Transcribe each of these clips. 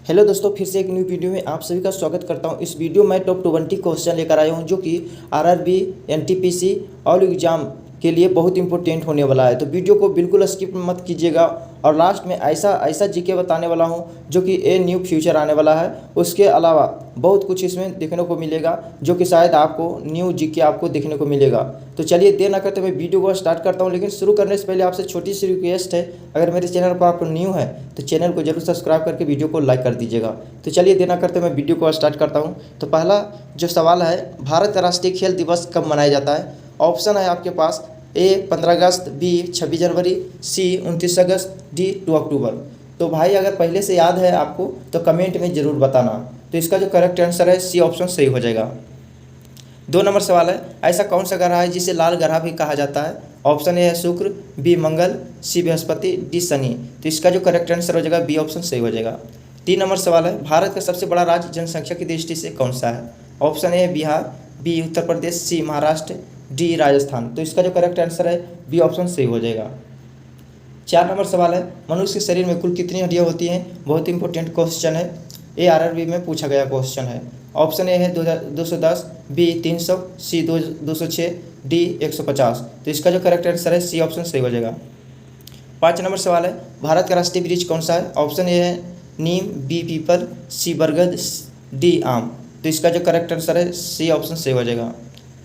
Hello दोस्तों, फिर से एक न्यू वीडियो में आप सभी का स्वागत करता हूं। इस वीडियो में टॉप 20 क्वेश्चन लेकर आया हूं जो कि आरआरबी, एनटीपीसी और एग्जाम के लिए बहुत इंपॉर्टेंट होने वाला है। तो वीडियो को बिल्कुल स्किप मत कीजिएगा और लास्ट में ऐसा जीके बताने वाला हूं जो कि ए न्यू फ्यूचर आने वाला है। उसके अलावा बहुत कुछ इसमें देखने को मिलेगा जो कि शायद आपको न्यू जीके आपको देखने को मिलेगा। तो चलिए देर ना करते मैं वीडियो को स्टार्ट करता हूं, लेकिन शुरू करने से पहले आपसे छोटी सी रिक्वेस्ट है, अगर मेरे चैनल पर आप न्यू है तो चैनल को जरूर सब्सक्राइब करके वीडियो को लाइक कर दीजिएगा। तो चलिए देर ना करते मैं वीडियो को स्टार्ट करता हूं। तो पहला जो सवाल है, भारत राष्ट्रीय खेल दिवस कब मनाया जाता है? ऑप्शन है आपके पास ए 15 अगस्त, बी 26 जनवरी, सी 29 अगस्त, डी 2 अक्टूबर। तो भाई अगर पहले से याद है आपको तो कमेंट में ज़रूर बताना। तो इसका जो करेक्ट आंसर है सी ऑप्शन सही हो जाएगा। 2 नंबर सवाल है, ऐसा कौन सा ग्रह है जिसे लाल ग्रह भी कहा जाता है? ऑप्शन ए है शुक्र, बी मंगल, सी बृहस्पति, डी शनि। तो इसका जो करेक्ट आंसर हो जाएगा बी ऑप्शन सही हो जाएगा। 3 नंबर सवाल है, भारत का सबसे बड़ा राज्य जनसंख्या की दृष्टि से कौन सा है? ऑप्शन ए है बिहार, बी उत्तर प्रदेश, सी महाराष्ट्र, डी राजस्थान। तो इसका जो करेक्ट आंसर है बी ऑप्शन सही हो जाएगा। 4 नंबर सवाल है, मनुष्य के शरीर में कुल कितनी हड्डियां होती हैं? बहुत इंपॉर्टेंट क्वेश्चन है, ए आरआरबी में पूछा गया क्वेश्चन है। ऑप्शन ए है 210, बी 300, सी 206, डी 150। तो इसका जो करेक्ट आंसर है सी ऑप्शन सही हो जाएगा। 5 नंबर सवाल है, भारत का राष्ट्रीय वृक्ष कौन सा है? ऑप्शन ए है नीम, बी पीपल, सी बरगद, डी आम। तो इसका जो करेक्ट आंसर है सी ऑप्शन सही हो जाएगा।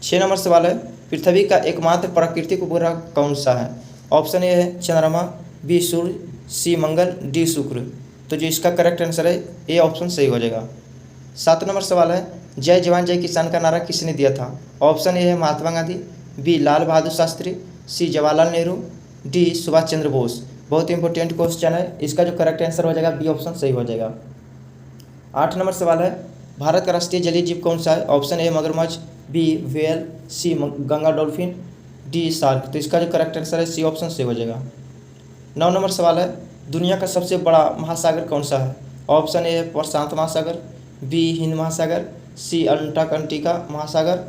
6 नंबर सवाल है, पृथ्वी का एकमात्र प्राकृतिक उपग्रह कौन सा है? ऑप्शन ए है चंद्रमा, बी सूर्य, सी मंगल, डी शुक्र। तो जो इसका करेक्ट आंसर है ए ऑप्शन सही हो जाएगा। 7 नंबर सवाल है, जय जवान जय किसान का नारा किसने दिया था? ऑप्शन ए है महात्मा गांधी, बी लाल बहादुर शास्त्री, सी जवाहरलाल नेहरू, डी सुभाष चंद्र बोस। बहुत इंपॉर्टेंट क्वेश्चन है, इसका जो करेक्ट आंसर हो जाएगा बी ऑप्शन सही हो जाएगा। 8 नंबर सवाल है, भारत का राष्ट्रीय जलीय जीव कौन सा है? ऑप्शन ए मगरमच्छ, बी व्हेल, सी गंगा डॉल्फिन, डी शार्क। तो इसका जो करेक्ट आंसर है सी ऑप्शन सही हो जाएगा। 9 नंबर सवाल है, दुनिया का सबसे बड़ा महासागर कौन सा है? ऑप्शन ए प्रशांत महासागर, बी हिंद महासागर, सी अंटार्कटिका महासागर,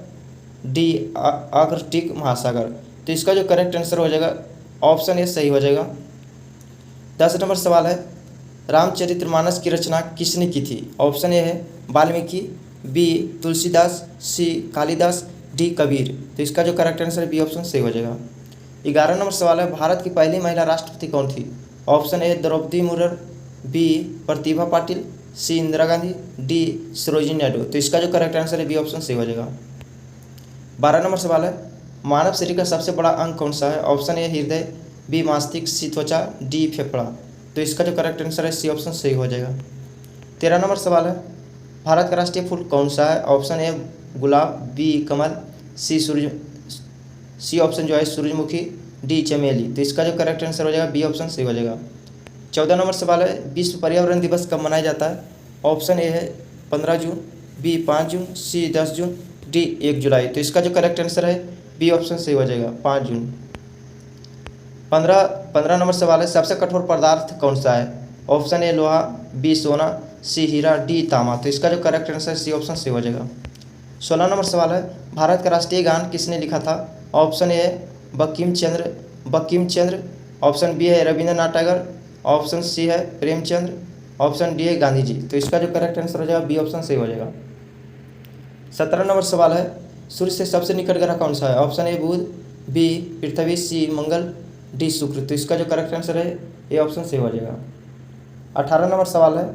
डी आर्कटिक महासागर। तो इसका जो करेक्ट आंसर हो जाएगा ऑप्शन ए सही हो जाएगा। 10 नंबर सवाल है, रामचरितमानस की रचना किसने की थी? ऑप्शन ए है वाल्मीकि, बी तुलसीदास, सी कालिदास, डी कबीर। तो इसका जो करेक्ट आंसर है बी ऑप्शन सही हो जाएगा। 11 नंबर सवाल है, भारत की पहली महिला राष्ट्रपति कौन थी? Option A Draupadi Murmu, B Pratibha Patil, C Indira Gandhi, D Sarojini Naidu. तो इसका जो करेक्ट आंसर है बी ऑप्शन सही हो जाएगा। 12 नंबर सवाल है, मानव शरीर का सबसे बड़ा अंग कौन सा है? ऑप्शन ए हृदय, बी मस्तिष्क, सी त्वचा, डी फेफड़ा। तो इसका जो करेक्ट आंसर है सी ऑप्शन सही हो जाएगा। 13 नंबर सवाल है, भारत का राष्ट्रीय फूल कौन सा है? ऑप्शन ए गुलाब, बी कमल, सी ऑप्शन जो है सूरजमुखी, डी चमेली। तो इसका जो करेक्ट आंसर हो जाएगा बी ऑप्शन सही हो जाएगा। 14 नंबर सवाल है, विश्व पर्यावरण दिवस कब मनाया जाता है? ऑप्शन ए है 15 जून, बी 5 जून, सी 10 जून, डी 1 जुलाई। तो इसका जो करेक्ट आंसर है बी ऑप्शन सही हो जाएगा 5 जून। 15 नंबर सवाल है, सबसे कठोर पदार्थ कौन सा है? ऑप्शन ए लोहा, बी सोना, सी हीरा, डी तांबा। तो इसका जो करेक्ट आंसर है सी ऑप्शन सही हो जाएगा। 16 नंबर सवाल है, भारत का राष्ट्रीय गान किसने लिखा था? ऑप्शन ए है बंकिम चंद्र, ऑप्शन बी है रविंद्रनाथ टैगोर, ऑप्शन सी है प्रेमचंद्र, ऑप्शन डी है गांधी जी। तो इसका जो करेक्ट आंसर हो जाएगा बी ऑप्शन सही हो जाएगा। 17 नंबर सवाल है, सूर्य से सबसे निकट ग्रह कौन सा है? Option A Budh, B Prithvi, C Mangal, D Shukra. तो इसका जो करेक्ट आंसर है ए ऑप्शन सही हो जाएगा। 18 नंबर सवाल है,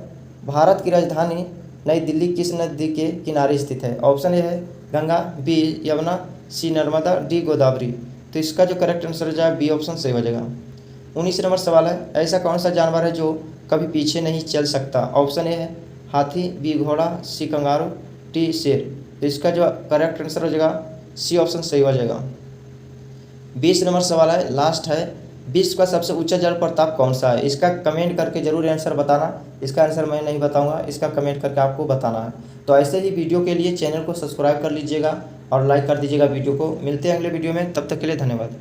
भारत की राजधानी नई दिल्ली किस नदी के किनारे स्थित है? ऑप्शन ए है गंगा, बी यमुना, सी नर्मदा, डी गोदावरी। तो इसका जो करेक्ट आंसर हो जाएगा बी ऑप्शन सही हो जाएगा। 19 नंबर सवाल है, ऐसा कौन सा जानवर है जो कभी पीछे नहीं चल सकता? ऑप्शन ए है हाथी, बी घोड़ा, सी कंगारू, डी शेर। तो इसका जो करेक्ट आंसर हो जाएगा सी ऑप्शन सही हो जाएगा। 20 नंबर सवाल है, लास्ट है, विश्व का सबसे ऊंचा जल प्रपात कौन सा है? इसका कमेंट करके जरूर आंसर बताना। इसका आंसर मैं नहीं बताऊंगा, इसका कमेंट करके आपको बताना है। तो ऐसे ही वीडियो के लिए चैनल को सब्सक्राइब कर लीजिएगा और लाइक कर दीजिएगा वीडियो को। मिलते हैं अगले वीडियो में, तब तक के लिए धन्यवाद।